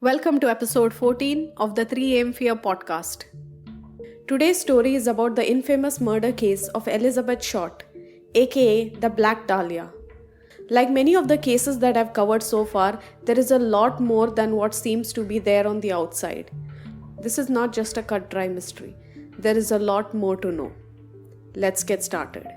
Welcome to episode 14 of the 3am Fear podcast. Today's story is about the infamous murder case of Elizabeth Short, aka the Black Dahlia. Like many of the cases that I've covered so far, there is a lot more than what seems to be there on the outside. This is not just a cut dry mystery. There is a lot more to know. Let's get started.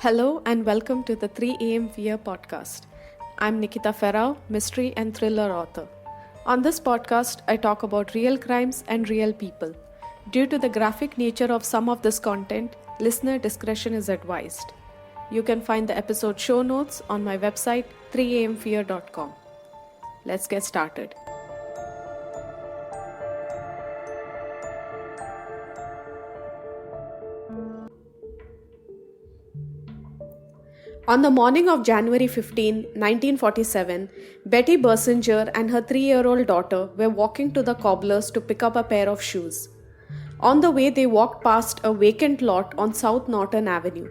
Hello and welcome to the 3am Fear podcast. I'm Nikita Ferrao, mystery and thriller author. On this podcast, I talk about real crimes and real people. Due to the graphic nature of some of this content, listener discretion is advised. You can find the episode show notes on my website 3amfear.com. Let's get started. On the morning of January 15, 1947, Betty Bersinger and her 3-year-old daughter were walking to the cobbler's to pick up a pair of shoes. On the way, they walked past a vacant lot on South Norton Avenue.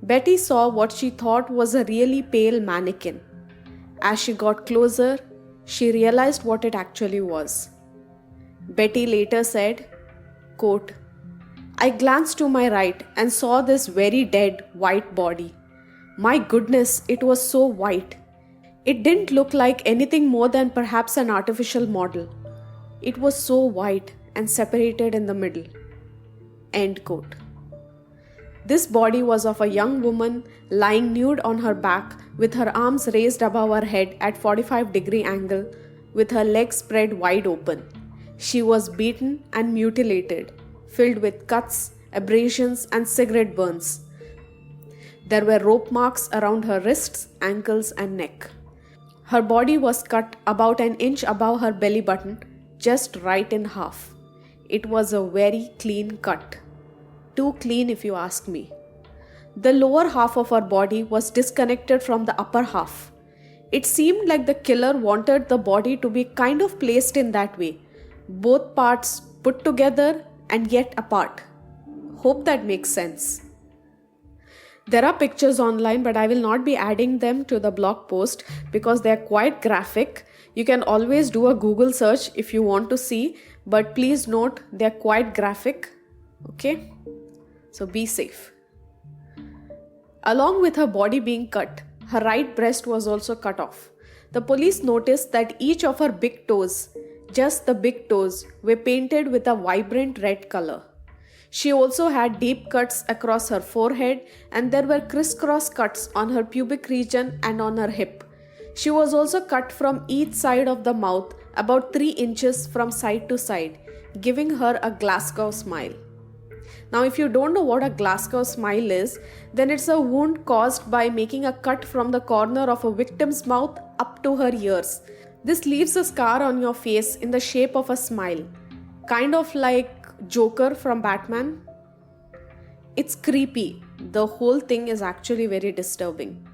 Betty saw what she thought was a really pale mannequin. As she got closer, she realized what it actually was. Betty later said, quote, "I glanced to my right and saw this very dead, white body. My goodness, it was so white. It didn't look like anything more than perhaps an artificial model. It was so white and separated in the middle." End quote. This body was of a young woman lying nude on her back with her arms raised above her head at 45-degree angle with her legs spread wide open. She was beaten and mutilated, filled with cuts, abrasions and cigarette burns. There were rope marks around her wrists, ankles and neck. Her body was cut about an inch above her belly button, just right in half. It was a very clean cut. Too clean if you ask me. The lower half of her body was disconnected from the upper half. It seemed like the killer wanted the body to be kind of placed in that way, both parts put together and yet apart. Hope that makes sense. There are pictures online, but I will not be adding them to the blog post because they are quite graphic. You can always do a Google search if you want to see, but please note they are quite graphic. Okay? So be safe. Along with her body being cut, her right breast was also cut off. The police noticed that each of her big toes, just the big toes, were painted with a vibrant red color. She also had deep cuts across her forehead and there were crisscross cuts on her pubic region and on her hip. She was also cut from each side of the mouth about 3 inches from side to side, giving her a Glasgow smile. Now, if you don't know what a Glasgow smile is, then it's a wound caused by making a cut from the corner of a victim's mouth up to her ears. This leaves a scar on your face in the shape of a smile, kind of like Joker from Batman. It's creepy. The whole thing is actually very disturbing.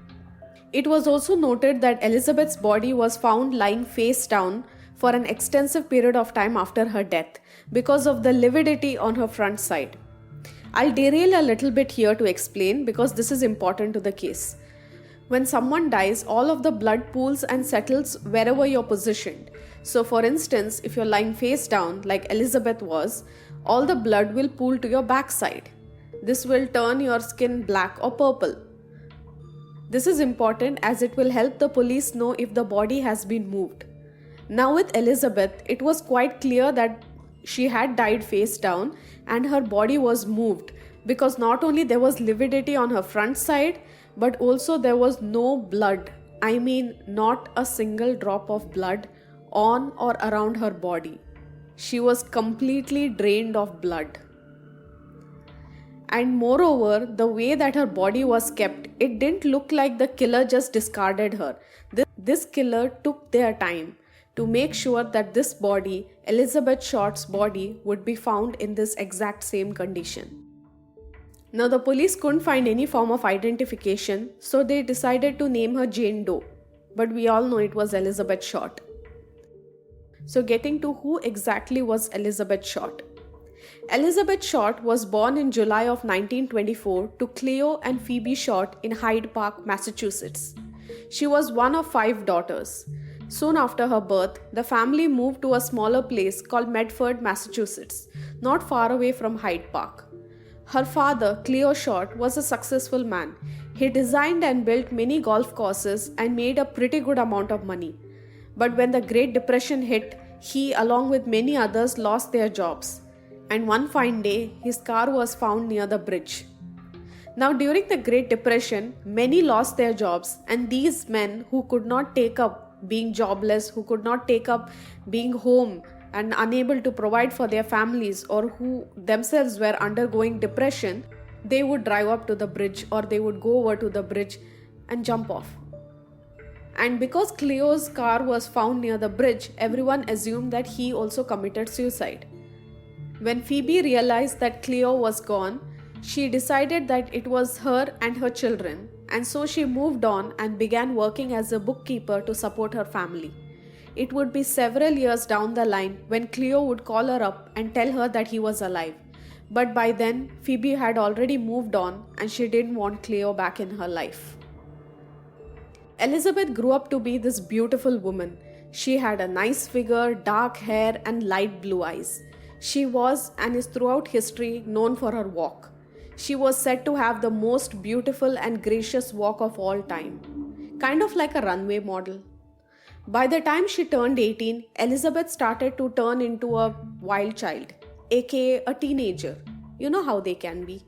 It was also noted that Elizabeth's body was found lying face down for an extensive period of time after her death because of the lividity on her front side. I'll derail a little bit here to explain because this is important to the case. When someone dies, all of the blood pools and settles wherever you're positioned. So for instance, if you're lying face down like Elizabeth was, all the blood will pool to your backside. This will turn your skin black or purple. This is important as it will help the police know if the body has been moved. Now with Elizabeth, it was quite clear that she had died face down and her body was moved because not only there was lividity on her front side, but also there was no blood. I mean, not a single drop of blood on or around her body. She was completely drained of blood. And moreover, the way that her body was kept, it didn't look like the killer just discarded her. This killer took their time to make sure that this body, Elizabeth Short's body, would be found in this exact same condition. Now the police couldn't find any form of identification, so they decided to name her Jane Doe. but we all know it was Elizabeth Short. So getting to who exactly was Elizabeth Short. Elizabeth Short was born in July of 1924 to Cleo and Phoebe Short in Hyde Park, Massachusetts. She was one of 5 daughters. Soon after her birth, the family moved to a smaller place called Medford, Massachusetts, not far away from Hyde Park. Her father, Cleo Short, was a successful man. He designed and built many golf courses and made a pretty good amount of money. But when the Great Depression hit, he, along with many others, lost their jobs. And one fine day, his car was found near the bridge. Now, during the Great Depression, many lost their jobs, and these men who could not take up being jobless, who could not take up being home and unable to provide for their families, or who themselves were undergoing depression, they would drive up to the bridge or they would go over to the bridge and jump off. And because Cleo's car was found near the bridge, everyone assumed that he also committed suicide. When Phoebe realized that Cleo was gone, she decided that it was her and her children, and so she moved on and began working as a bookkeeper to support her family. It would be several years down the line when Cleo would call her up and tell her that he was alive. But by then, Phoebe had already moved on and she didn't want Cleo back in her life. Elizabeth grew up to be this beautiful woman. She had a nice figure, dark hair, and light blue eyes. She was and is throughout history known for her walk. She was said to have the most beautiful and gracious walk of all time, kind of like a runway model. By the time she turned 18, Elizabeth started to turn into a wild child, aka a teenager. You know how they can be.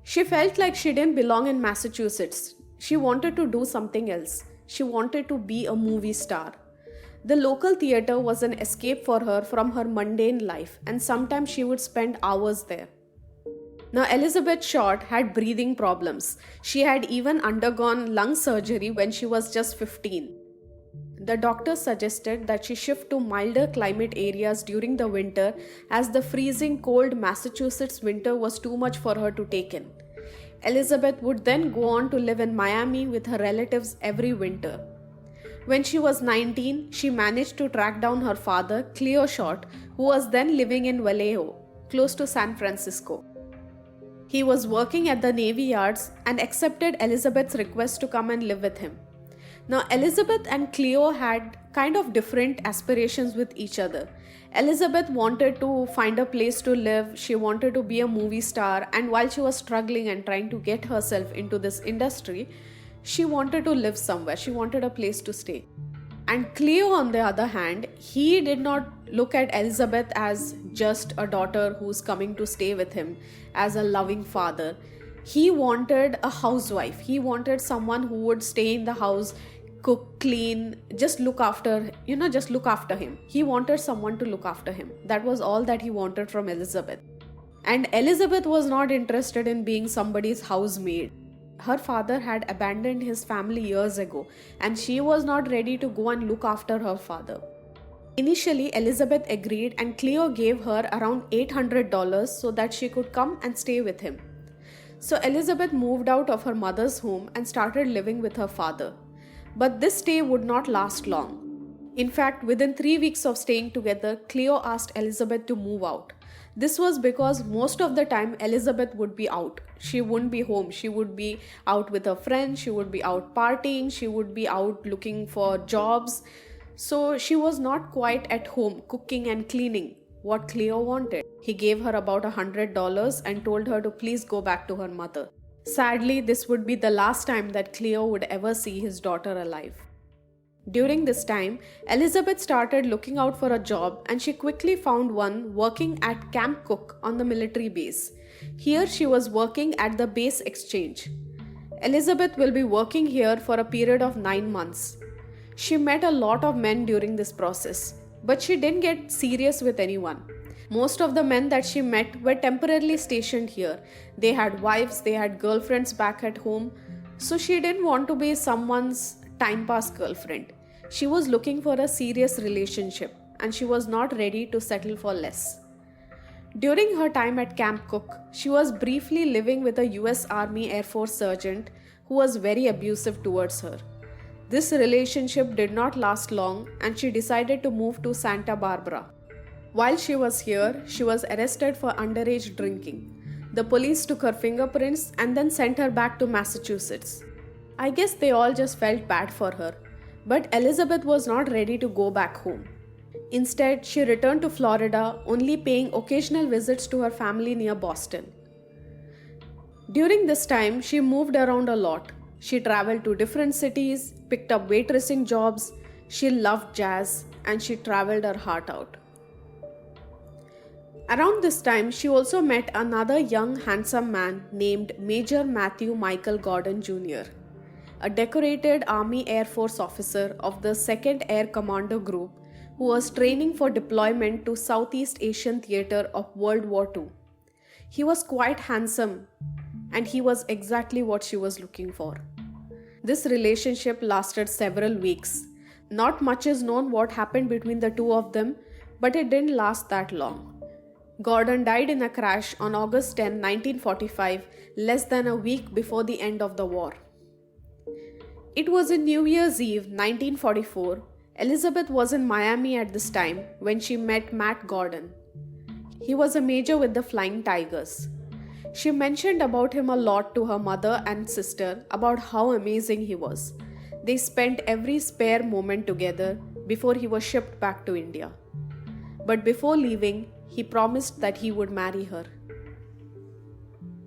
She felt like she didn't belong in Massachusetts. She wanted to do something else. She wanted to be a movie star. The local theater was an escape for her from her mundane life, and sometimes she would spend hours there. Now, Elizabeth Short had breathing problems. She had even undergone lung surgery when she was just 15. The doctor suggested that she shift to milder climate areas during the winter, as the freezing cold Massachusetts winter was too much for her to take in. Elizabeth would then go on to live in Miami with her relatives every winter. When she was 19, she managed to track down her father, Cleo Short, who was then living in Vallejo, close to San Francisco. He was working at the Navy Yards and accepted Elizabeth's request to come and live with him. Now, Elizabeth and Cleo had kind of different aspirations with each other. Elizabeth wanted to find a place to live, she wanted to be a movie star, and while she was struggling and trying to get herself into this industry, she wanted to live somewhere, she wanted a place to stay. And Cleo, on the other hand, he did not look at Elizabeth as just a daughter who's coming to stay with him, as a loving father. He wanted a housewife. He wanted someone who would stay in the house, cook, clean, just look after him. He wanted someone to look after him. That was all that he wanted from Elizabeth. And Elizabeth was not interested in being somebody's housemaid. Her father had abandoned his family years ago, and she was not ready to go and look after her father. Initially, Elizabeth agreed, and Cleo gave her around $800 so that she could come and stay with him. So Elizabeth moved out of her mother's home and started living with her father. But this stay would not last long. In fact, within 3 weeks of staying together, Cleo asked Elizabeth to move out. This was because most of the time Elizabeth would be out. She wouldn't be home. She would be out with her friends. She would be out partying. She would be out looking for jobs. So she was not quite at home cooking and cleaning what Cleo wanted. He gave her about $100 and told her to please go back to her mother. Sadly, this would be the last time that Cleo would ever see his daughter alive. During this time, Elizabeth started looking out for a job, and she quickly found one working at Camp Cook on the military base. Here she was working at the base exchange. Elizabeth will be working here for a period of 9 months. She met a lot of men during this process, but she didn't get serious with anyone. Most of the men that she met were temporarily stationed here. They had wives, they had girlfriends back at home, so she didn't want to be someone's time pass girlfriend. She was looking for a serious relationship, and she was not ready to settle for less. During her time at Camp Cook, she was briefly living with a US Army Air Force sergeant who was very abusive towards her. This relationship did not last long and she decided to move to Santa Barbara. While she was here, she was arrested for underage drinking. The police took her fingerprints and then sent her back to Massachusetts. I guess they all just felt bad for her. But Elizabeth was not ready to go back home. Instead, she returned to Florida, only paying occasional visits to her family near Boston. During this time, she moved around a lot. She traveled to different cities, picked up waitressing jobs, she loved jazz, and she traveled her heart out. Around this time, she also met another young, handsome man named Major Matthew Michael Gordon Jr., a decorated Army Air Force officer of the 2nd Air Commando Group who was training for deployment to Southeast Asian theater of World War II. He was quite handsome, and he was exactly what she was looking for. This relationship lasted several weeks. Not much is known what happened between the two of them, but it didn't last that long. Gordon died in a crash on August 10, 1945, less than a week before the end of the war. It was in New Year's Eve, 1944. Elizabeth was in Miami at this time when she met Matt Gordon. He was a major with the Flying Tigers. She mentioned about him a lot to her mother and sister about how amazing he was. They spent every spare moment together before he was shipped back to India. But before leaving, he promised that he would marry her.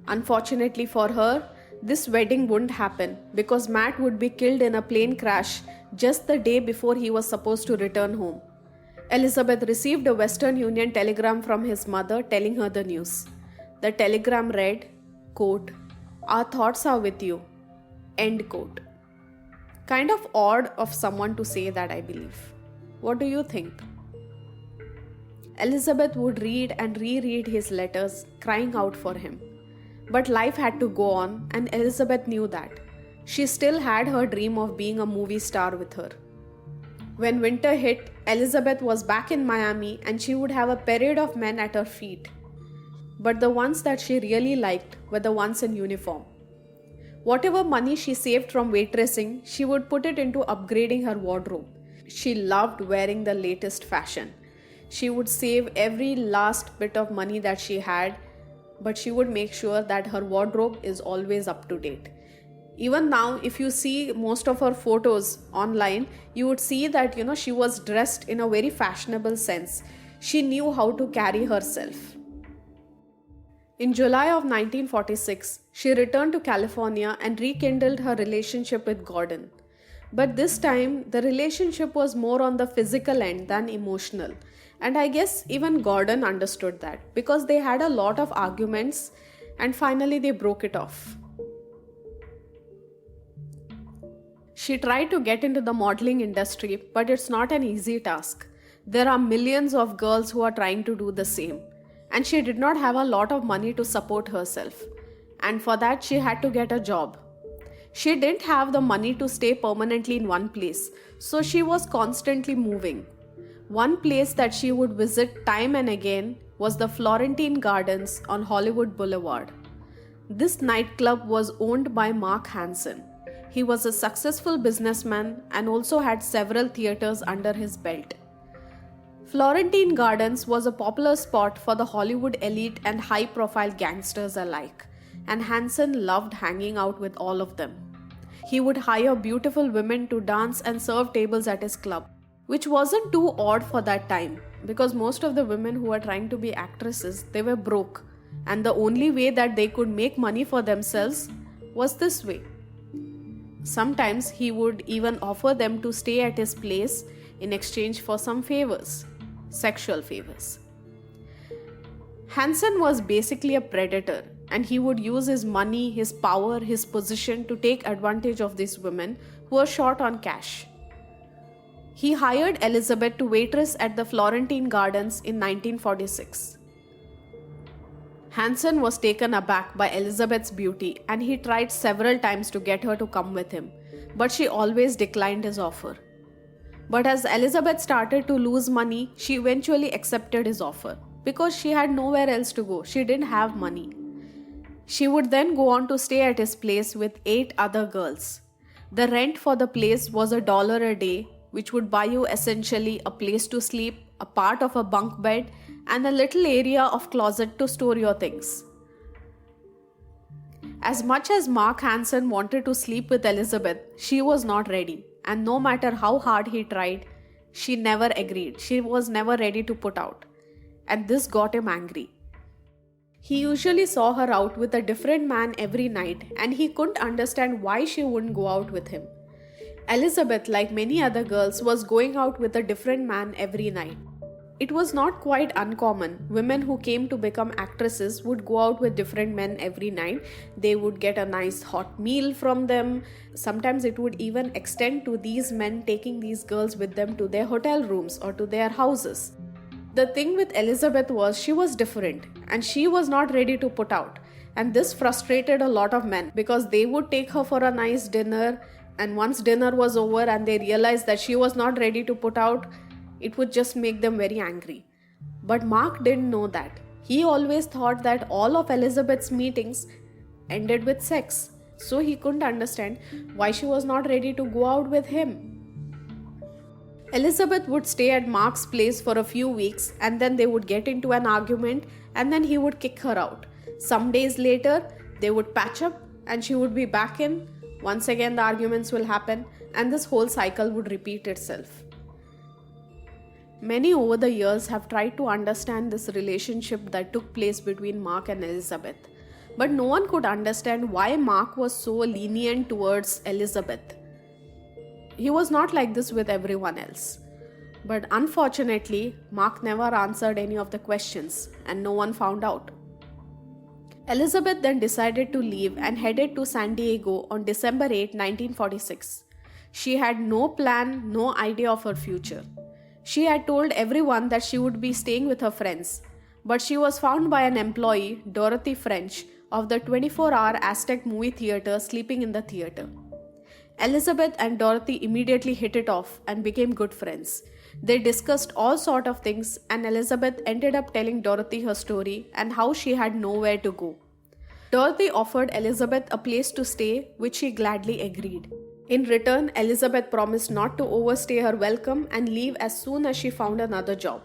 Unfortunately for her, this wedding wouldn't happen because Matt would be killed in a plane crash just the day before he was supposed to return home. Elizabeth received a Western Union telegram from his mother telling her the news. The telegram read, quote, "Our thoughts are with you," end quote. Kind of odd of someone to say that, I believe. What do you think? Elizabeth would read and reread his letters, crying out for him. But life had to go on, and Elizabeth knew that. She still had her dream of being a movie star with her. When winter hit, Elizabeth was back in Miami and she would have a parade of men at her feet. But the ones that she really liked were the ones in uniform. Whatever money she saved from waitressing, she would put it into upgrading her wardrobe. She loved wearing the latest fashion. She would save every last bit of money that she had, but she would make sure that her wardrobe is always up to date. Even now, if you see most of her photos online, you would see that, she was dressed in a very fashionable sense. She knew how to carry herself. In July of 1946, she returned to California and rekindled her relationship with Gordon. But this time, the relationship was more on the physical end than emotional. And I guess even Gordon understood that because they had a lot of arguments and finally they broke it off. She tried to get into the modeling industry, but it's not an easy task. There are millions of girls who are trying to do the same. And she did not have a lot of money to support herself. And for that, she had to get a job. She didn't have the money to stay permanently in one place, so she was constantly moving. One place that she would visit time and again was the Florentine Gardens on Hollywood Boulevard. This nightclub was owned by Mark Hansen. He was a successful businessman and also had several theaters under his belt. Florentine Gardens was a popular spot for the Hollywood elite and high-profile gangsters alike, and Hansen loved hanging out with all of them. He would hire beautiful women to dance and serve tables at his club, which wasn't too odd for that time because most of the women who were trying to be actresses, they were broke, and the only way that they could make money for themselves was this way. Sometimes he would even offer them to stay at his place in exchange for some favors, sexual favors. Hansen was basically a predator, and he would use his money, his power, his position to take advantage of these women who were short on cash. He hired Elizabeth to waitress at the Florentine Gardens in 1946. Hansen was taken aback by Elizabeth's beauty and he tried several times to get her to come with him, but she always declined his offer. But as Elizabeth started to lose money, she eventually accepted his offer because she had nowhere else to go. She didn't have money. She would then go on to stay at his place with 8 other girls. The rent for the place was $1 a day, which would buy you essentially a place to sleep, a part of a bunk bed, and a little area of closet to store your things. As much as Mark Hansen wanted to sleep with Elizabeth, she was not ready, and no matter how hard he tried, she never agreed. She was never ready to put out, and this got him angry. He usually saw her out with a different man every night, and he couldn't understand why she wouldn't go out with him. Elizabeth, like many other girls, was going out with a different man every night. It was not quite uncommon. Women who came to become actresses would go out with different men every night. They would get a nice hot meal from them. Sometimes it would even extend to these men taking these girls with them to their hotel rooms or to their houses. The thing with Elizabeth was she was different and she was not ready to put out. And this frustrated a lot of men because they would take her for a nice dinner, and once dinner was over and they realized that she was not ready to put out, it would just make them very angry. But Mark didn't know that. He always thought that all of Elizabeth's meetings ended with sex. So he couldn't understand why she was not ready to go out with him. Elizabeth would stay at Mark's place for a few weeks and then they would get into an argument and then he would kick her out. Some days later, they would patch up and she would be back in. Once again, the arguments will happen and this whole cycle would repeat itself. Many over the years have tried to understand this relationship that took place between Mark and Elizabeth. But no one could understand why Mark was so lenient towards Elizabeth. He was not like this with everyone else. But unfortunately, Mark never answered any of the questions and no one found out. Elizabeth then decided to leave and headed to San Diego on December 8, 1946. She had no plan, no idea of her future. She had told everyone that she would be staying with her friends, but she was found by an employee, Dorothy French, of the 24-hour Aztec movie theater sleeping in the theater. Elizabeth and Dorothy immediately hit it off and became good friends. They discussed all sort of things and Elizabeth ended up telling Dorothy her story and how she had nowhere to go. Dorothy offered Elizabeth a place to stay, which she gladly agreed. In return, Elizabeth promised not to overstay her welcome and leave as soon as she found another job.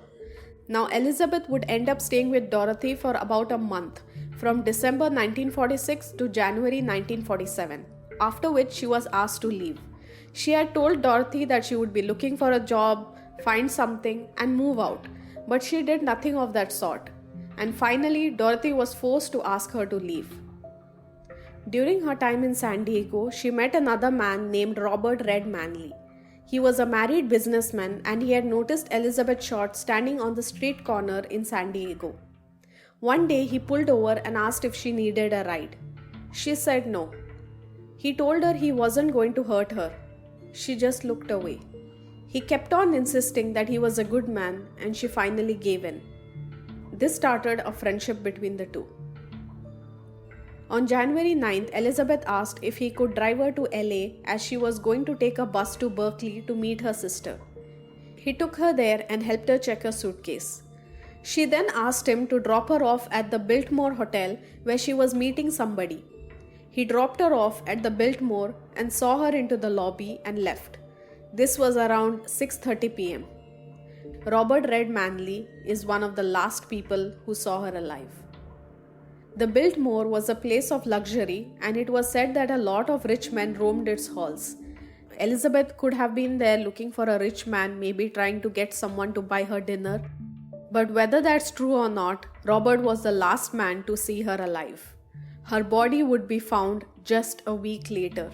Now, Elizabeth would end up staying with Dorothy for about a month, from December 1946 to January 1947, after which she was asked to leave. She had told Dorothy that she would be looking for a job, find something, and move out, but she did nothing of that sort. And finally, Dorothy was forced to ask her to leave. During her time in San Diego, she met another man named Robert Red Manley. He was a married businessman and he had noticed Elizabeth Short standing on the street corner in San Diego. One day, he pulled over and asked if she needed a ride. She said no. He told her he wasn't going to hurt her. She just looked away. He kept on insisting that he was a good man and she finally gave in. This started a friendship between the two. On January 9th, Elizabeth asked if he could drive her to LA as she was going to take a bus to Berkeley to meet her sister. He took her there and helped her check her suitcase. She then asked him to drop her off at the Biltmore Hotel where she was meeting somebody. He dropped her off at the Biltmore and saw her into the lobby and left. This was around 6:30 p.m. Robert Red Manley is one of the last people who saw her alive. The Biltmore was a place of luxury and it was said that a lot of rich men roamed its halls. Elizabeth could have been there looking for a rich man, maybe trying to get someone to buy her dinner. But whether that's true or not, Robert was the last man to see her alive. Her body would be found just a week later.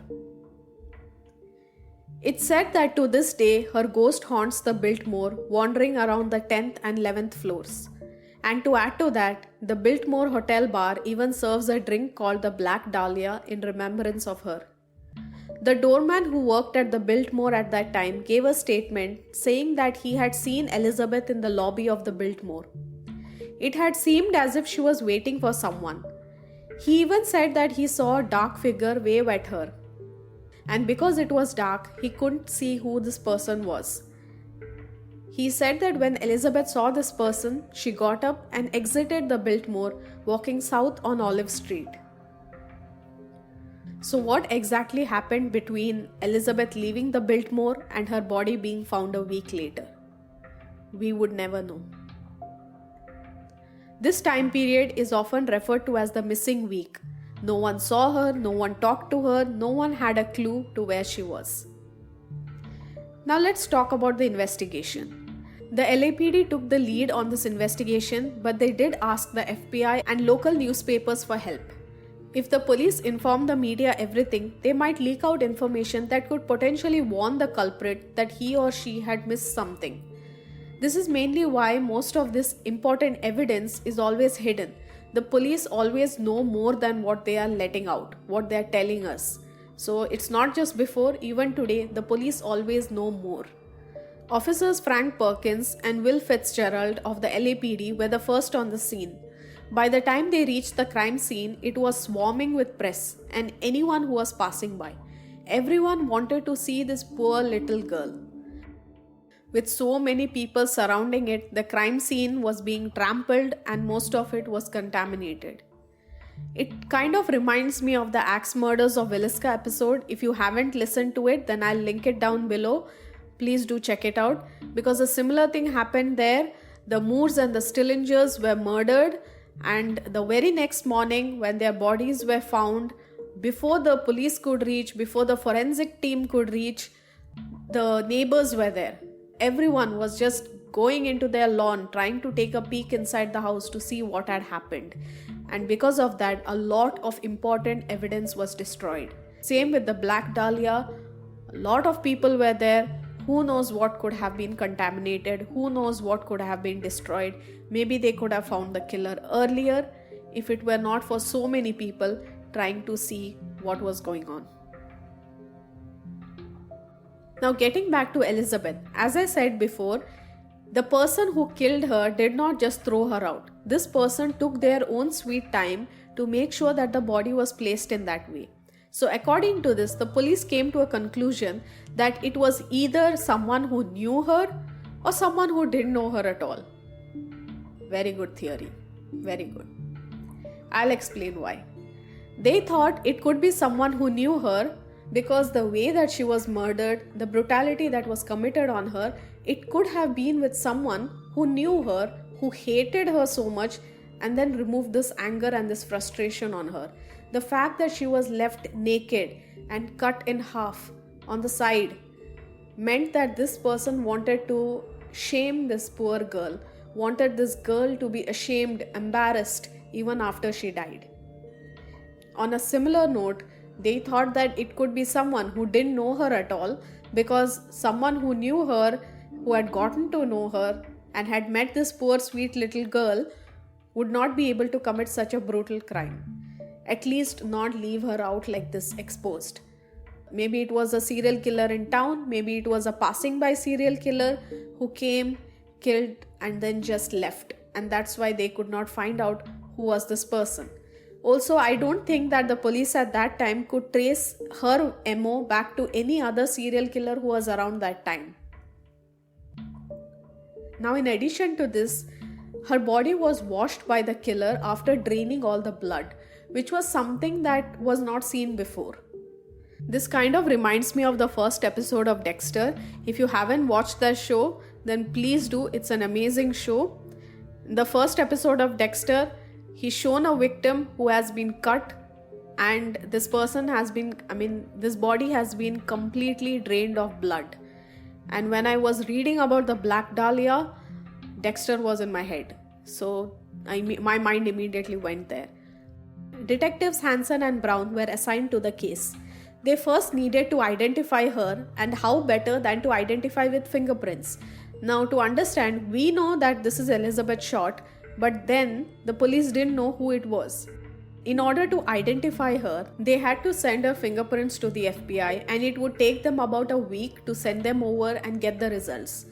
It's said that to this day, her ghost haunts the Biltmore, wandering around the 10th and 11th floors. And to add to that, the Biltmore Hotel bar even serves a drink called the Black Dahlia in remembrance of her. The doorman who worked at the Biltmore at that time gave a statement saying that he had seen Elizabeth in the lobby of the Biltmore. It had seemed as if she was waiting for someone. He even said that he saw a dark figure wave at her. And because it was dark, he couldn't see who this person was. He said that when Elizabeth saw this person, she got up and exited the Biltmore, walking south on Olive Street. So, what exactly happened between Elizabeth leaving the Biltmore and her body being found a week later? We would never know. This time period is often referred to as the missing week. No one saw her, no one talked to her, no one had a clue to where she was. Now let's talk about the investigation. The LAPD took the lead on this investigation, but they did ask the FBI and local newspapers for help. If the police informed the media everything, they might leak out information that could potentially warn the culprit that he or she had missed something. This is mainly why most of this important evidence is always hidden. The police always know more than what they are letting out, what they are telling us. So it's not just before, even today, the police always know more. Officers Frank Perkins and Will Fitzgerald of the LAPD were the first on the scene. By the time they reached the crime scene, it was swarming with press and anyone who was passing by. Everyone wanted to see this poor little girl. With so many people surrounding it, the crime scene was being trampled and most of it was contaminated. It kind of reminds me of the Axe Murders of Villisca episode. If you haven't listened to it, then I'll link it down below. Please do check it out, because a similar thing happened there. The Moores and the Stillingers were murdered, and the very next morning when their bodies were found, before the police could reach, before the forensic team could reach, the neighbors were there. Everyone was just going into their lawn trying to take a peek inside the house to see what had happened. And because of that, a lot of important evidence was destroyed. Same with the Black Dahlia. A lot of people were there. Who knows what could have been contaminated? Who knows what could have been destroyed? Maybe they could have found the killer earlier if it were not for so many people trying to see what was going on. Now, getting back to Elizabeth, as I said before, the person who killed her did not just throw her out. This person took their own sweet time to make sure that the body was placed in that way. So according to this, the police came to a conclusion that it was either someone who knew her or someone who didn't know her at all. Very good theory. Very good. I'll explain why. They thought it could be someone who knew her because the way that she was murdered, the brutality that was committed on her, it could have been with someone who knew her, who hated her so much, and then removed this anger and this frustration on her. The fact that she was left naked and cut in half on the side meant that this person wanted to shame this poor girl, wanted this girl to be ashamed, embarrassed even after she died. On a similar note, they thought that it could be someone who didn't know her at all, because someone who knew her, who had gotten to know her and had met this poor sweet little girl, would not be able to commit such a brutal crime. At least not leave her out like this exposed. Maybe it was a serial killer in town, maybe it was a passing by serial killer who came, killed and then just left, and that's why they could not find out who was this person. Also, I don't think that the police at that time could trace her MO back to any other serial killer who was around that time. Now, in addition to this, her body was washed by the killer after draining all the blood, which was something that was not seen before. This kind of reminds me of the first episode of Dexter. If you haven't watched that show, then please do. It's an amazing show. In the first episode of Dexter, he's shown a victim who has been cut, and this person has been, this body has been completely drained of blood. And when I was reading about the Black Dahlia, Dexter was in my head. So my mind immediately went there. Detectives Hansen and Brown were assigned to the case. They first needed to identify her, and how better than to identify with fingerprints. Now, to understand, we know that this is Elizabeth Short, but then the police didn't know who it was. In order to identify her, they had to send her fingerprints to the FBI, and it would take them about a week to send them over and get the results.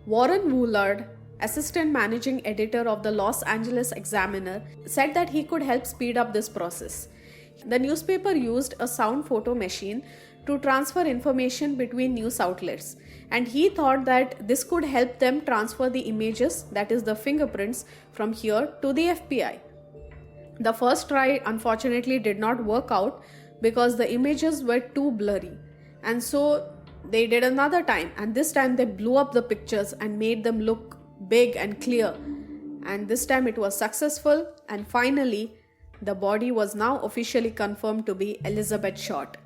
Warren Woolard, assistant managing editor of the Los Angeles Examiner, said that he could help speed up this process. The newspaper used a sound photo machine to transfer information between news outlets, and he thought that this could help them transfer the images, that is the fingerprints, from here to the FBI. The first try unfortunately did not work out, because the images were too blurry. And so they did another time, and this time they blew up the pictures and made them look big and clear. And this time it was successful, and finally the body was now officially confirmed to be Elizabeth Short.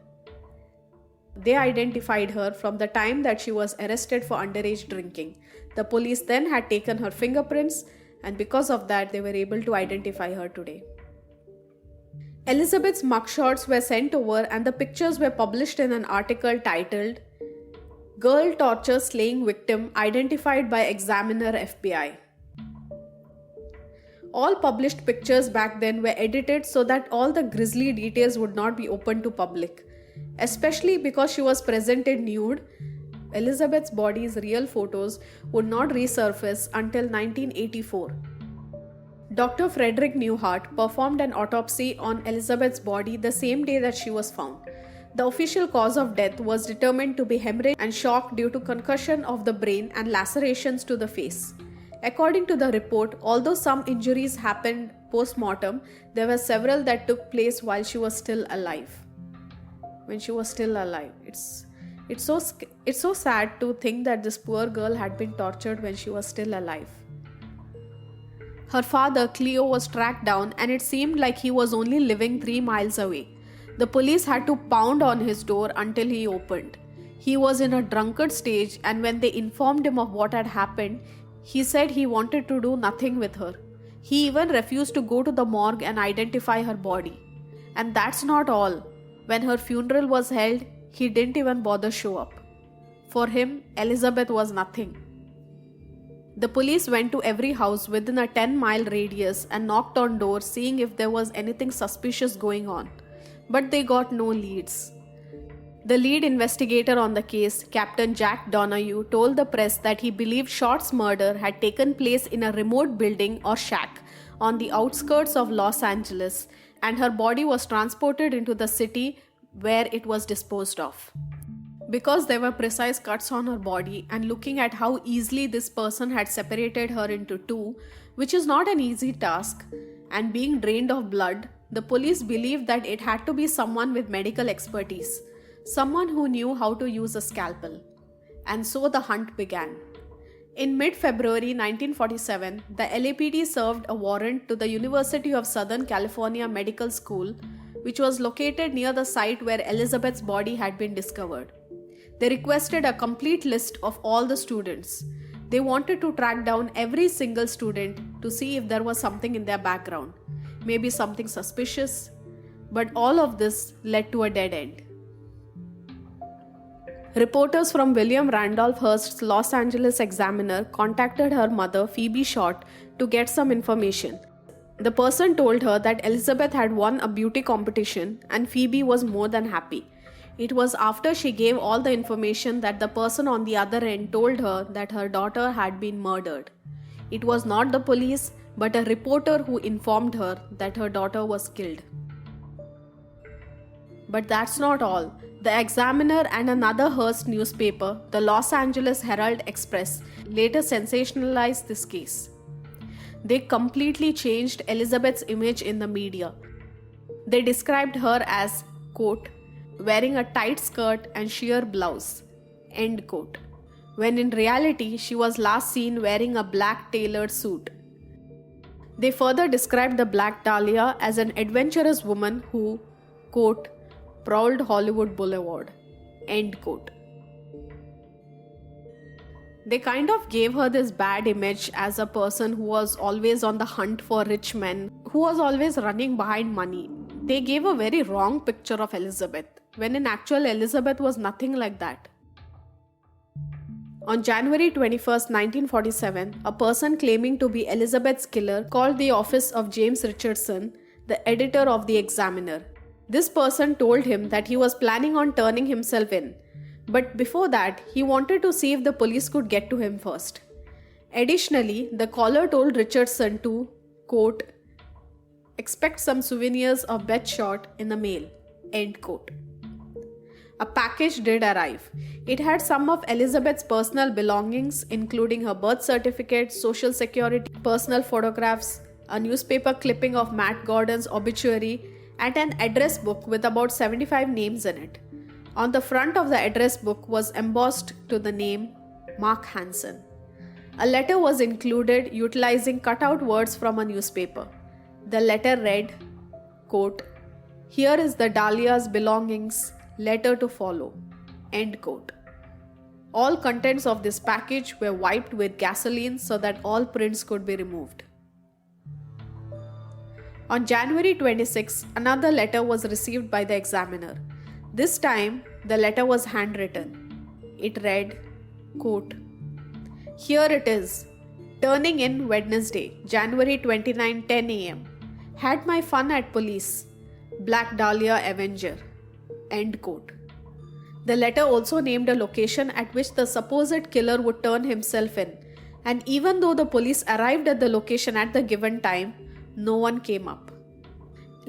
They identified her from the time that she was arrested for underage drinking. The police then had taken her fingerprints, and because of that they were able to identify her today. Elizabeth's mugshots were sent over and the pictures were published in an article titled "Girl Torture Slaying Victim Identified by Examiner FBI." All published pictures back then were edited so that all the grisly details would not be open to public. Especially because she was presented nude, Elizabeth's body's real photos would not resurface until 1984. Dr. Frederick Newhart performed an autopsy on Elizabeth's body the same day that she was found. The official cause of death was determined to be hemorrhage and shock due to concussion of the brain and lacerations to the face. According to the report, although some injuries happened post-mortem, there were several that took place while she was still alive. When she was still alive. It's so sad to think that this poor girl had been tortured when she was still alive. Her father, Cleo, was tracked down, and it seemed like he was only living 3 miles away. The police had to pound on his door until he opened. He was in a drunkard stage, and when they informed him of what had happened, he said he wanted to do nothing with her. He even refused to go to the morgue and identify her body. And that's not all. When her funeral was held, he didn't even bother show up. For him, Elizabeth was nothing. The police went to every house within a 10-mile radius and knocked on doors seeing if there was anything suspicious going on. But they got no leads. The lead investigator on the case, Captain Jack Donahue, told the press that he believed Short's murder had taken place in a remote building or shack on the outskirts of Los Angeles, and her body was transported into the city where it was disposed of. Because there were precise cuts on her body, and looking at how easily this person had separated her into two, which is not an easy task, and being drained of blood, the police believed that it had to be someone with medical expertise, someone who knew how to use a scalpel. And so the hunt began. In mid-February 1947, the LAPD served a warrant to the University of Southern California Medical School, which was located near the site where Elizabeth's body had been discovered. They requested a complete list of all the students. They wanted to track down every single student to see if there was something in their background, maybe something suspicious, but all of this led to a dead end. Reporters from William Randolph Hearst's Los Angeles Examiner contacted her mother, Phoebe Short, to get some information. The person told her that Elizabeth had won a beauty competition, and Phoebe was more than happy. It was after she gave all the information that the person on the other end told her that her daughter had been murdered. It was not the police, but a reporter who informed her that her daughter was killed. But that's not all. The Examiner and another Hearst newspaper, the Los Angeles Herald Express, later sensationalized this case. They completely changed Elizabeth's image in the media. They described her as, quote, wearing a tight skirt and sheer blouse, end quote, when in reality she was last seen wearing a black tailored suit. They further described the Black Dahlia as an adventurous woman who, quote, prowled Hollywood Boulevard, end quote. They kind of gave her this bad image as a person who was always on the hunt for rich men, who was always running behind money. They gave a very wrong picture of Elizabeth, when in actual Elizabeth was nothing like that. On January 21, 1947, a person claiming to be Elizabeth's killer called the office of James Richardson, the editor of the Examiner. This person told him that he was planning on turning himself in, but before that, he wanted to see if the police could get to him first. Additionally, the caller told Richardson to, quote, expect some souvenirs of Beth Short in the mail, end quote. A package did arrive. It had some of Elizabeth's personal belongings, including her birth certificate, social security, personal photographs, a newspaper clipping of Matt Gordon's obituary, and an address book with about 75 names in it. On the front of the address book was embossed to the name Mark Hansen. A letter was included utilizing cutout words from a newspaper. The letter read, quote, "Here is the Dahlia's belongings, letter to follow," end quote. All contents of this package were wiped with gasoline so that all prints could be removed. On January 26, another letter was received by the examiner. This time, the letter was handwritten. It read, quote, "Here it is. Turning in Wednesday, January 29, 10 a.m. Had my fun at police. Black Dahlia Avenger," end quote. The letter also named a location at which the supposed killer would turn himself in, and even though the police arrived at the location at the given time, no one came up.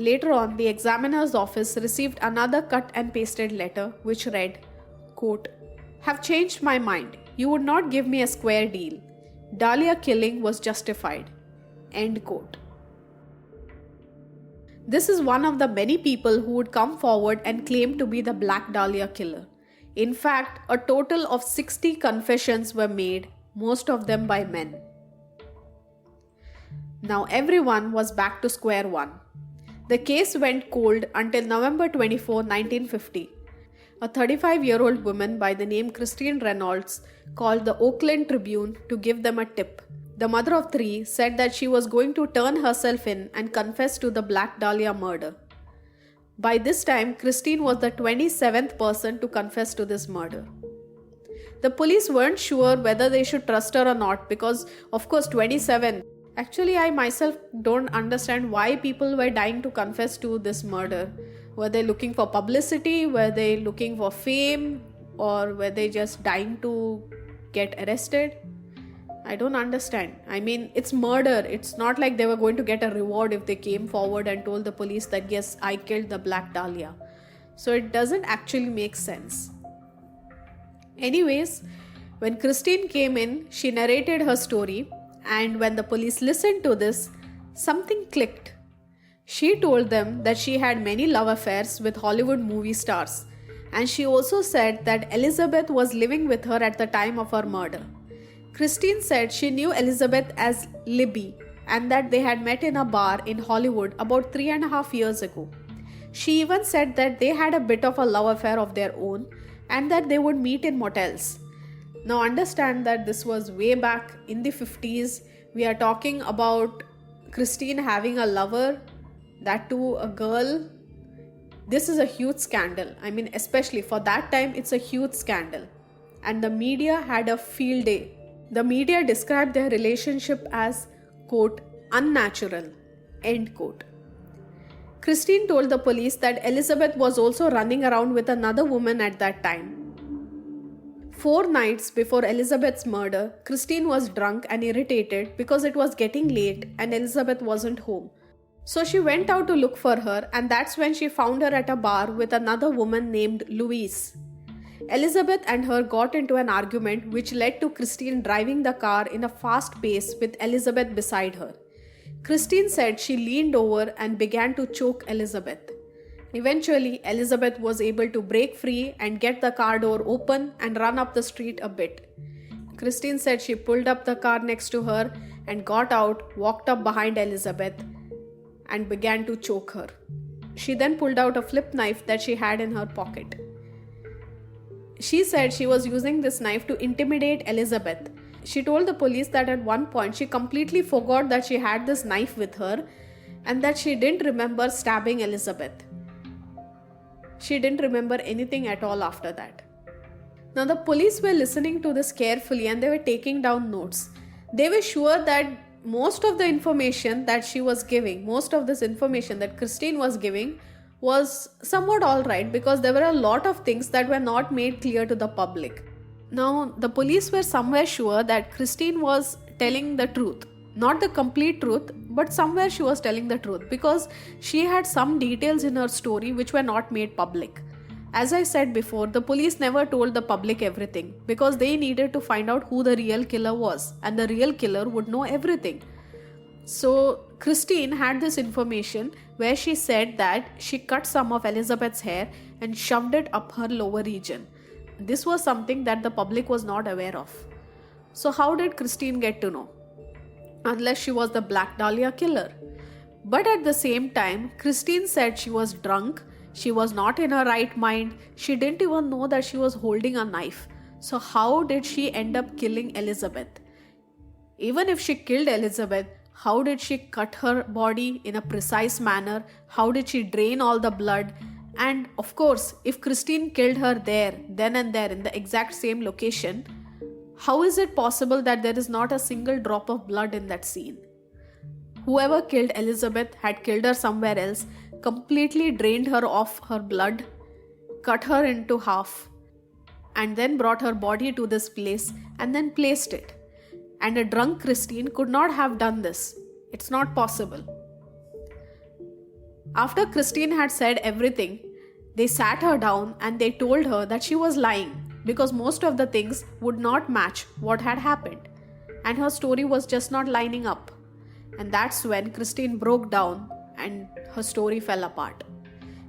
Later on, the examiner's office received another cut and pasted letter which read, quote, "Have changed my mind. You would not give me a square deal. Dahlia killing was justified," end quote. This is one of the many people who would come forward and claim to be the Black Dahlia killer. In fact, a total of 60 confessions were made, most of them by men. Now everyone was back to square one. The case went cold until November 24, 1950. A 35-year-old woman by the name Christine Reynolds called the Oakland Tribune to give them a tip. The mother of three said that she was going to turn herself in and confess to the Black Dahlia murder. By this time, Christine was the 27th person to confess to this murder. The police weren't sure whether they should trust her or not because, of course, 27. Actually, I myself don't understand why people were dying to confess to this murder. Were they looking for publicity? Were they looking for fame? Or were they just dying to get arrested? I don't understand. I mean, it's murder. It's not like they were going to get a reward if they came forward and told the police that, yes, I killed the Black Dahlia. So it doesn't actually make sense. Anyways, when Christine came in, she narrated her story, and when the police listened to this, something clicked. She told them that she had many love affairs with Hollywood movie stars, and she also said that Elizabeth was living with her at the time of her murder. Christine said she knew Elizabeth as Libby and that they had met in a bar in Hollywood about 3.5 years ago. She even said that they had a bit of a love affair of their own and that they would meet in motels. Now understand that this was way back in the 50s. We are talking about Christine having a lover, that too a girl. This is a huge scandal. I mean, especially for that time, it's a huge scandal. And the media had a field day. The media described their relationship as, quote, "unnatural," end quote. Christine told the police that Elizabeth was also running around with another woman at that time. 4 nights before Elizabeth's murder, Christine was drunk and irritated because it was getting late and Elizabeth wasn't home. So she went out to look for her, and that's when she found her at a bar with another woman named Louise. Elizabeth and her got into an argument which led to Christine driving the car in a fast pace with Elizabeth beside her. Christine said she leaned over and began to choke Elizabeth. Eventually, Elizabeth was able to break free and get the car door open and run up the street a bit. Christine said she pulled up the car next to her and got out, walked up behind Elizabeth and began to choke her. She then pulled out a flip knife that she had in her pocket. She said she was using this knife to intimidate Elizabeth. She told the police that at one point she completely forgot that she had this knife with her and that she didn't remember stabbing Elizabeth. She didn't remember anything at all after that. Now the police were listening to this carefully and they were taking down notes. They were sure that most of the information that she was giving, most of this information that Christine was giving was somewhat alright because there were a lot of things that were not made clear to the public. Now, the police were somewhere sure that Christine was telling the truth. Not the complete truth, but somewhere she was telling the truth because she had some details in her story which were not made public. As I said before, the police never told the public everything because they needed to find out who the real killer was, and the real killer would know everything. So Christine had this information where she said that she cut some of Elizabeth's hair and shoved it up her lower region. This was something that the public was not aware of. So, how did Christine get to know? Unless she was the Black Dahlia killer. But at the same time, Christine said she was drunk, she was not in her right mind, she didn't even know that she was holding a knife. So, how did she end up killing Elizabeth? Even if she killed Elizabeth, how did she cut her body in a precise manner? How did she drain all the blood? And of course, if Christine killed her there, then and there, in the exact same location, how is it possible that there is not a single drop of blood in that scene? Whoever killed Elizabeth had killed her somewhere else, completely drained her of her blood, cut her into half, and then brought her body to this place and then placed it. And a drunk Christine could not have done this. It's not possible. After Christine had said everything, they sat her down and they told her that she was lying because most of the things would not match what had happened and her story was just not lining up. And that's when Christine broke down and her story fell apart.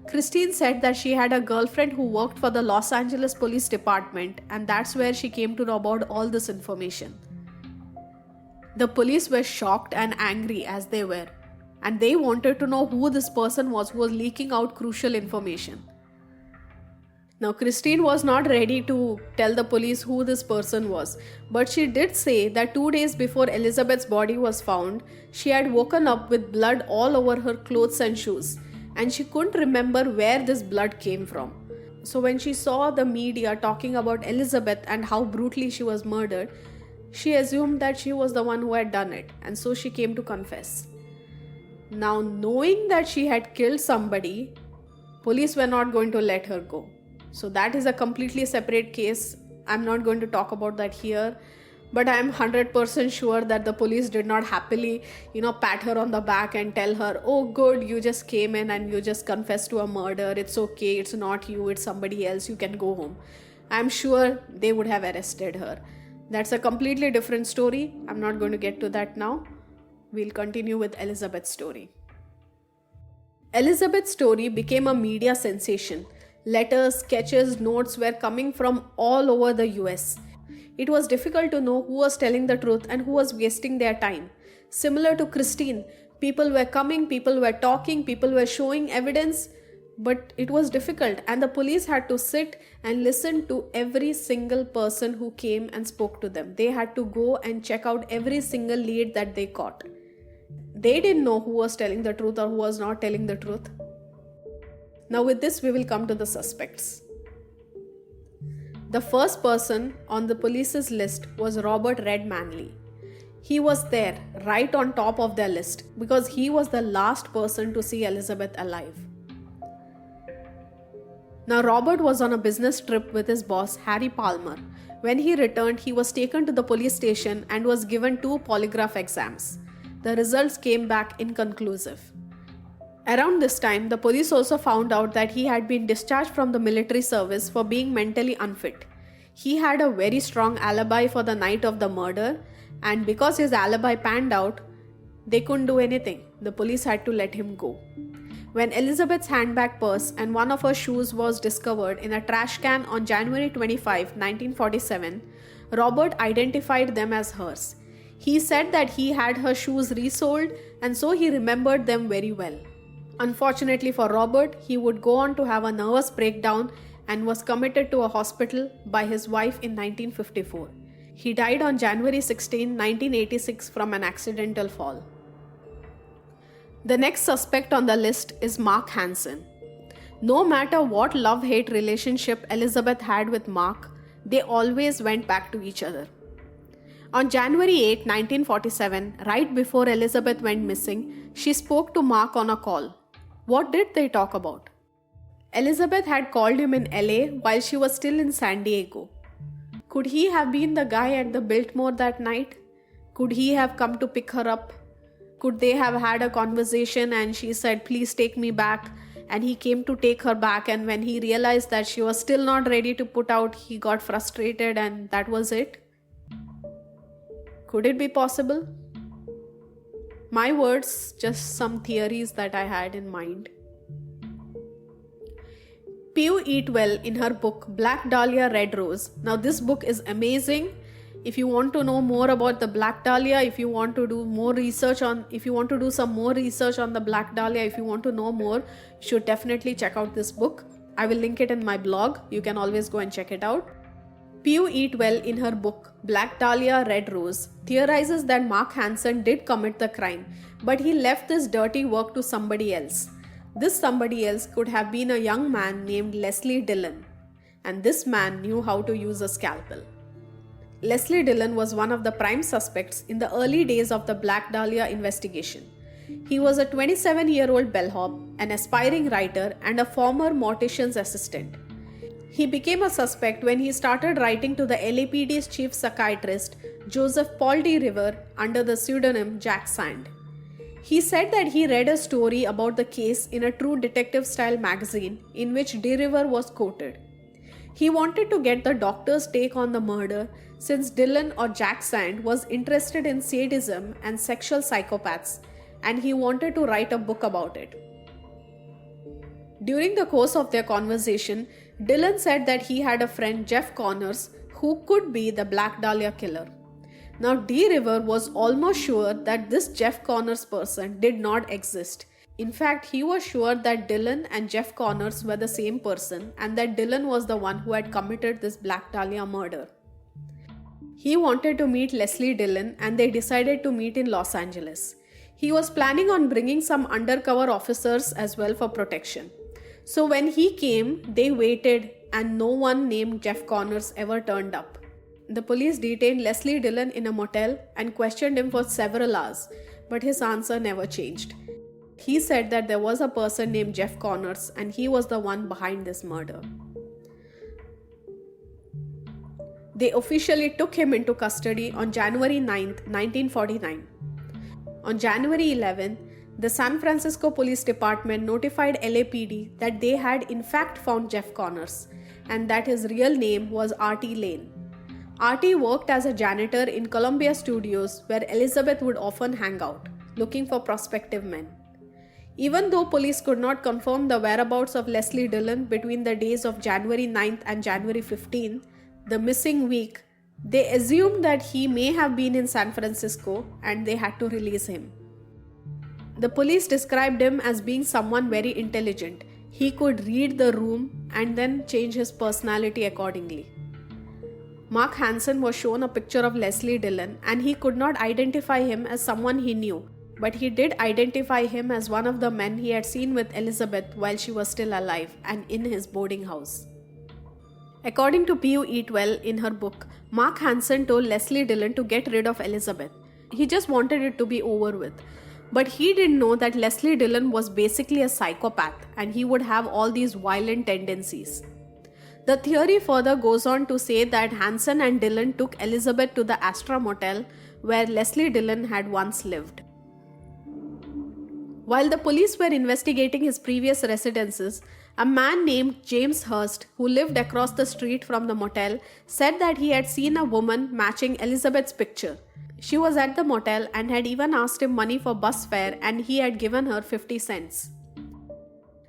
Christine said that she had a girlfriend who worked for the Los Angeles Police Department, and that's where she came to know about all this information. The police were shocked and angry as they were, and they wanted to know who this person was who was leaking out crucial information. Now, Christine was not ready to tell the police who this person was, but she did say that 2 days before Elizabeth's body was found, she had woken up with blood all over her clothes and shoes, and she couldn't remember where this blood came from. So when she saw the media talking about Elizabeth and how brutally she was murdered, she assumed that she was the one who had done it, and so she came to confess. Now, knowing that she had killed somebody, police were not going to let her go. So that is a completely separate case. I'm not going to talk about that here. But I'm 100% sure that the police did not happily, pat her on the back and tell her, oh good, you just came in and you just confessed to a murder. It's okay, it's not you, it's somebody else, you can go home. I'm sure they would have arrested her. That's a completely different story. I'm not going to get to that now. We'll continue with Elizabeth's story. Elizabeth's story became a media sensation. Letters, sketches, notes were coming from all over the US. It was difficult to know who was telling the truth and who was wasting their time. Similar to Christine, people were coming, people were talking, people were showing evidence, but it was difficult and the police had to sit and listen to every single person who came and spoke to them. They had to go and check out every single lead that they caught. They didn't know who was telling the truth or who was not telling the truth. Now with this, we will come to the suspects. The first person on the police's list was Robert Red Manley. He was there, right on top of their list, because he was the last person to see Elizabeth alive. Now Robert was on a business trip with his boss, Harry Palmer. When he returned, he was taken to the police station and was given 2 polygraph exams. The results came back inconclusive. Around this time, the police also found out that he had been discharged from the military service for being mentally unfit. He had a very strong alibi for the night of the murder, and because his alibi panned out, they couldn't do anything. The police had to let him go. When Elizabeth's handbag, purse, and one of her shoes was discovered in a trash can on January 25, 1947, Robert identified them as hers. He said that he had her shoes resoled, and so he remembered them very well. Unfortunately for Robert, he would go on to have a nervous breakdown and was committed to a hospital by his wife in 1954. He died on January 16, 1986 from an accidental fall. The next suspect on the list is Mark Hansen. No matter what love-hate relationship Elizabeth had with Mark, they always went back to each other. On January 8, 1947, right before Elizabeth went missing, she spoke to Mark on a call. What did they talk about? Elizabeth had called him in LA while she was still in San Diego. Could he have been the guy at the Biltmore that night? Could he have come to pick her up? Could they have had a conversation and she said, please take me back, and he came to take her back, and when he realized that she was still not ready to put out, he got frustrated and that was it? Could it be possible? My words, just some theories that I had in mind. Pugh Eatwell in her book Black Dahlia Red Rose. Now this book is amazing. If you want to know more about the Black Dahlia, if you want to do some more research on the Black Dahlia, if you want to know more, you should definitely check out this book. I will link it in my blog. You can always go and check it out. Pugh Eatwell in her book Black Dahlia Red Rose theorizes that Mark Hansen did commit the crime, but he left this dirty work to somebody else. This somebody else could have been a young man named Leslie Dillon, and this man knew how to use a scalpel. Leslie Dillon was one of the prime suspects in the early days of the Black Dahlia investigation. He was a 27-year-old bellhop, an aspiring writer, and a former mortician's assistant. He became a suspect when he started writing to the LAPD's chief psychiatrist, Joseph Paul D. River, under the pseudonym Jack Sand. He said that he read a story about the case in a True Detective-style magazine in which D. River was quoted. He wanted to get the doctor's take on the murder since Dillon or Jack Sand was interested in sadism and sexual psychopaths, and he wanted to write a book about it. During the course of their conversation, Dillon said that he had a friend, Jeff Connors, who could be the Black Dahlia killer. Now, D. River was almost sure that this Jeff Connors person did not exist. In fact, he was sure that Dillon and Jeff Connors were the same person and that Dillon was the one who had committed this Black Dahlia murder. He wanted to meet Leslie Dillon and they decided to meet in Los Angeles. He was planning on bringing some undercover officers as well for protection. So when he came, they waited and no one named Jeff Connors ever turned up. The police detained Leslie Dillon in a motel and questioned him for several hours, but his answer never changed. He said that there was a person named Jeff Connors and he was the one behind this murder. They officially took him into custody on January 9, 1949. On January 11, the San Francisco Police Department notified LAPD that they had in fact found Jeff Connors and that his real name was R.T. Lane. R.T. worked as a janitor in Columbia Studios where Elizabeth would often hang out, looking for prospective men. Even though police could not confirm the whereabouts of Leslie Dillon between the days of January 9th and January 15th, the missing week, they assumed that he may have been in San Francisco and they had to release him. The police described him as being someone very intelligent. He could read the room and then change his personality accordingly. Mark Hansen was shown a picture of Leslie Dillon and he could not identify him as someone he knew, but he did identify him as one of the men he had seen with Elizabeth while she was still alive and in his boarding house. According to Pugh Eatwell in her book, Mark Hansen told Leslie Dillon to get rid of Elizabeth. He just wanted it to be over with. But he didn't know that Leslie Dillon was basically a psychopath and he would have all these violent tendencies. The theory further goes on to say that Hansen and Dillon took Elizabeth to the Astra Motel where Leslie Dillon had once lived. While the police were investigating his previous residences, a man named James Hurst, who lived across the street from the motel, said that he had seen a woman matching Elizabeth's picture. She was at the motel and had even asked him money for bus fare and he had given her 50 cents.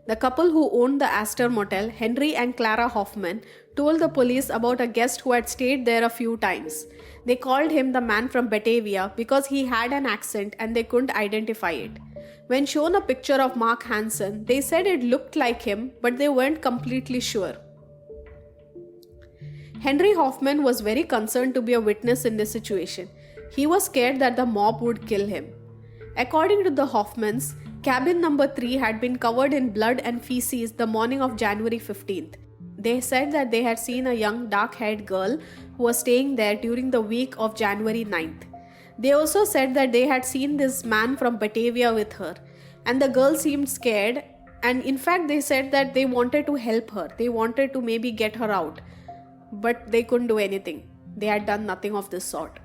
The couple who owned the Astor Motel, Henry and Clara Hoffman, told the police about a guest who had stayed there a few times. They called him the man from Batavia because he had an accent and they couldn't identify it. When shown a picture of Mark Hansen, they said it looked like him, but they weren't completely sure. Henry Hoffman was very concerned to be a witness in this situation. He was scared that the mob would kill him. According to the Hoffmans, cabin number 3 had been covered in blood and feces the morning of January 15th. They said that they had seen a young dark-haired girl who was staying there during the week of January 9th. They also said that they had seen this man from Batavia with her, and the girl seemed scared, and in fact they said that they wanted to help her. They wanted to maybe get her out, but they couldn't do anything. They had done nothing of this sort.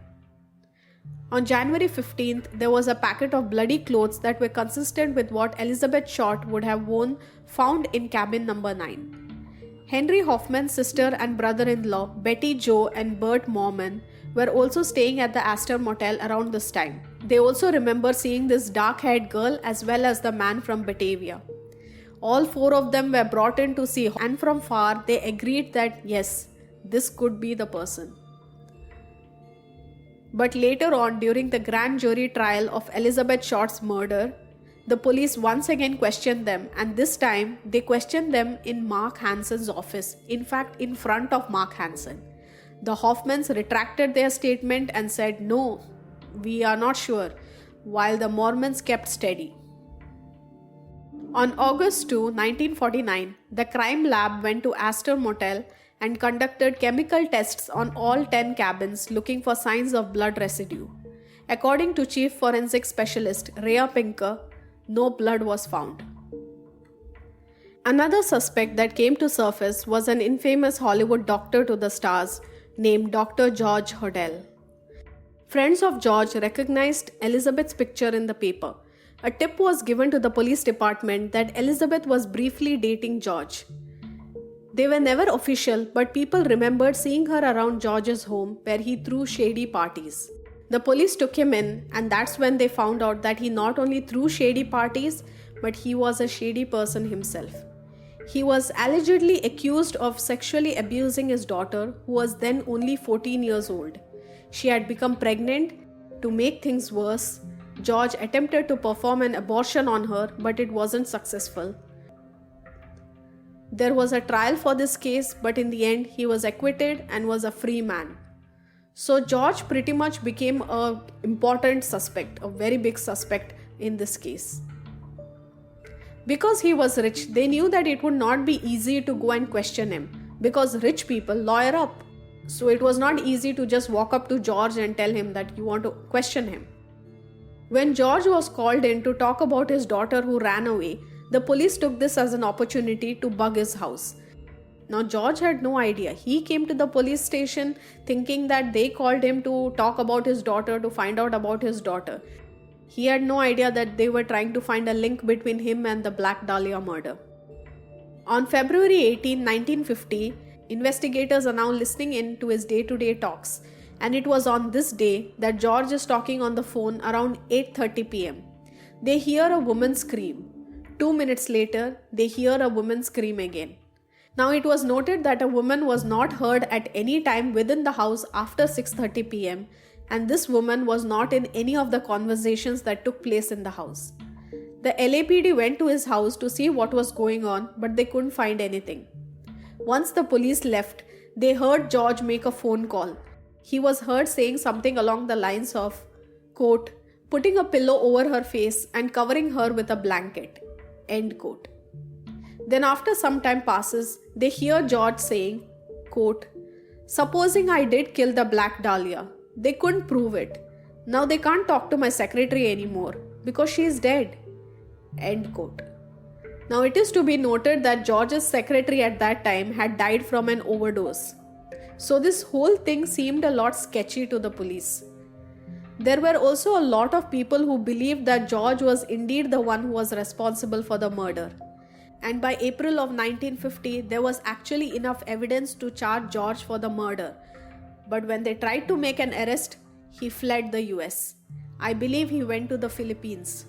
On January 15th, there was a packet of bloody clothes that were consistent with what Elizabeth Short would have worn found in cabin number 9. Henry Hoffman's sister and brother-in-law, Betty Jo and Bert Mormon, were also staying at the Astor Motel around this time. They also remember seeing this dark-haired girl as well as the man from Batavia. All four of them were brought in to see, and from far they agreed that yes, this could be the person. But later on, during the grand jury trial of Elizabeth Short's murder, the police once again questioned them, and this time they questioned them in Mark Hansen's office, in fact in front of Mark Hansen. The Hoffmans retracted their statement and said, "No, we are not sure," while the Mormons kept steady. On August 2, 1949, the crime lab went to Astor Motel and conducted chemical tests on all 10 cabins looking for signs of blood residue. According to Chief Forensic Specialist Rhea Pinker, no blood was found. Another suspect that came to surface was an infamous Hollywood doctor to the stars named Dr. George Hodel. Friends of George recognized Elizabeth's picture in the paper. A tip was given to the police department that Elizabeth was briefly dating George. They were never official, but people remembered seeing her around George's home where he threw shady parties. The police took him in, and that's when they found out that he not only threw shady parties, but he was a shady person himself. He was allegedly accused of sexually abusing his daughter, who was then only 14 years old. She had become pregnant. To make things worse, George attempted to perform an abortion on her, but it wasn't successful. There was a trial for this case, but in the end, he was acquitted and was a free man. So George pretty much became an important suspect, a very big suspect in this case. Because he was rich, they knew that it would not be easy to go and question him, because rich people lawyer up. So it was not easy to just walk up to George and tell him that you want to question him. When George was called in to talk about his daughter who ran away, the police took this as an opportunity to bug his house. Now George had no idea. He came to the police station thinking that they called him to talk about his daughter, to find out about his daughter. He had no idea that they were trying to find a link between him and the Black Dahlia murder. On February 18, 1950, investigators are now listening in to his day-to-day talks, and it was on this day that George is talking on the phone around 8:30 p.m. They hear a woman scream. 2 minutes later, they hear a woman scream again. Now it was noted that a woman was not heard at any time within the house after 6:30 p.m. and this woman was not in any of the conversations that took place in the house. The LAPD went to his house to see what was going on, but they couldn't find anything. Once the police left, they heard George make a phone call. He was heard saying something along the lines of, quote, putting a pillow over her face and covering her with a blanket, end quote. Then after some time passes, they hear George saying, quote, supposing I did kill the Black Dahlia, they couldn't prove it. Now they can't talk to my secretary anymore because she is dead, end quote. Now it is to be noted that George's secretary at that time had died from an overdose. So this whole thing seemed a lot sketchy to the police. There were also a lot of people who believed that George was indeed the one who was responsible for the murder. And by April of 1950, there was actually enough evidence to charge George for the murder. But when they tried to make an arrest, he fled the US. I believe he went to the Philippines.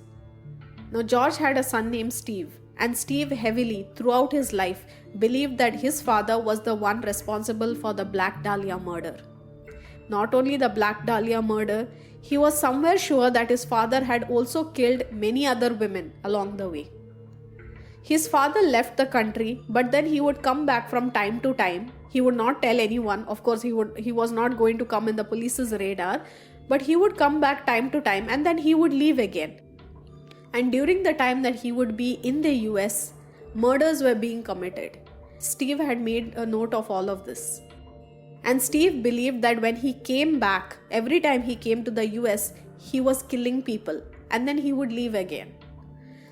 Now George had a son named Steve, and Steve heavily, throughout his life, believed that his father was the one responsible for the Black Dahlia murder. Not only the Black Dahlia murder, he was somewhere sure that his father had also killed many other women along the way. His father left the country, but then he would come back from time to time. He would not tell anyone. Of course, he was not going to come in the police's radar, but he would come back time to time and then he would leave again. And during the time that he would be in the US, murders were being committed. Steve had made a note of all of this. And Steve believed that when he came back, every time he came to the US, he was killing people and then he would leave again.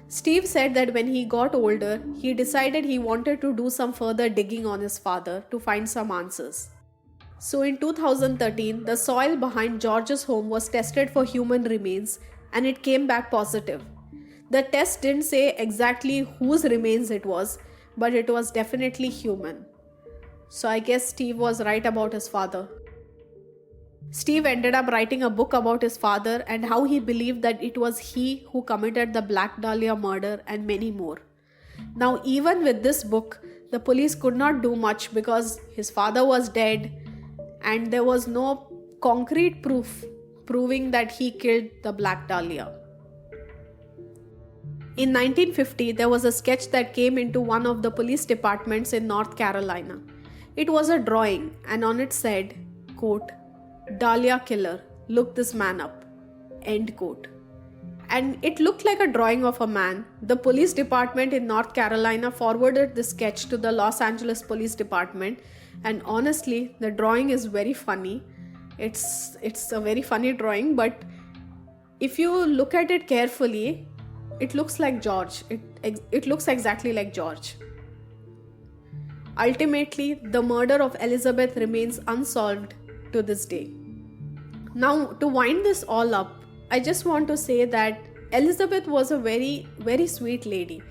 Steve said that when he got older, he decided he wanted to do some further digging on his father to find some answers. So in 2013, the soil behind George's home was tested for human remains and it came back positive. The test didn't say exactly whose remains it was, but it was definitely human. So I guess Steve was right about his father. Steve ended up writing a book about his father and how he believed that it was he who committed the Black Dahlia murder and many more. Now, even with this book, the police could not do much because his father was dead and there was no concrete proof proving that he killed the Black Dahlia. In 1950, there was a sketch that came into one of the police departments in North Carolina. It was a drawing and on it said, quote, "Dahlia killer, look this man up," end quote. And it looked like a drawing of a man. The police department in North Carolina forwarded the sketch to the Los Angeles Police Department, and honestly, the drawing is very funny. It's a very funny drawing, but if you look at it carefully, it looks like George. It looks exactly like George. Ultimately, the murder of Elizabeth remains unsolved to this day. Now, to wind this all up, I just want to say that Elizabeth was a very, very sweet lady.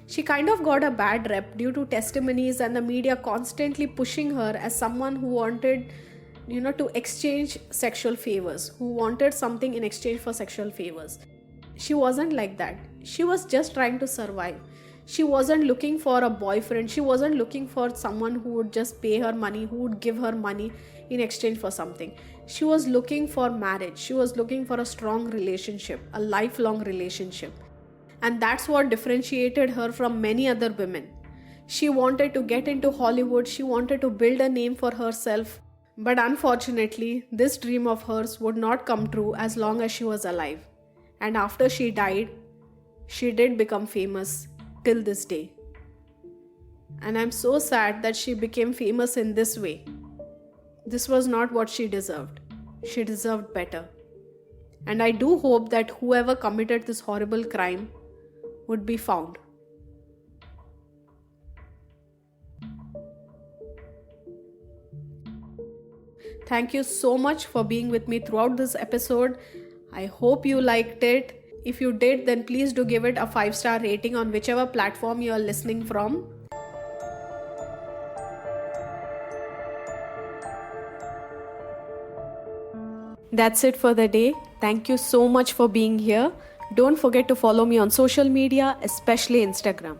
She kind of got a bad rep due to testimonies and the media constantly pushing her as someone who wanted, to exchange sexual favors, who wanted something in exchange for sexual favors. She wasn't like that. She was just trying to survive. She wasn't looking for a boyfriend. She wasn't looking for someone who would just pay her money, who would give her money in exchange for something. She was looking for marriage. She was looking for a strong relationship, a lifelong relationship. And that's what differentiated her from many other women. She wanted to get into Hollywood. She wanted to build a name for herself. But unfortunately, this dream of hers would not come true as long as she was alive. And after she died, she did become famous till this day. And I'm so sad that she became famous in this way. This was not what she deserved. She deserved better. And I do hope that whoever committed this horrible crime would be found. Thank you so much for being with me throughout this episode. I hope you liked it. If you did, then please do give it a 5-star rating on whichever platform you are listening from. That's it for the day. Thank you so much for being here. Don't forget to follow me on social media, especially Instagram.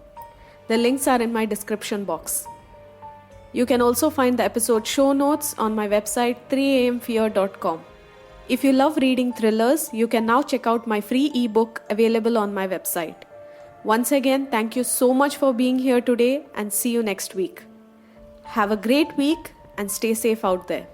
The links are in my description box. You can also find the episode show notes on my website 3amfear.com. If you love reading thrillers, you can now check out my free ebook available on my website. Once again, thank you so much for being here today and see you next week. Have a great week and stay safe out there.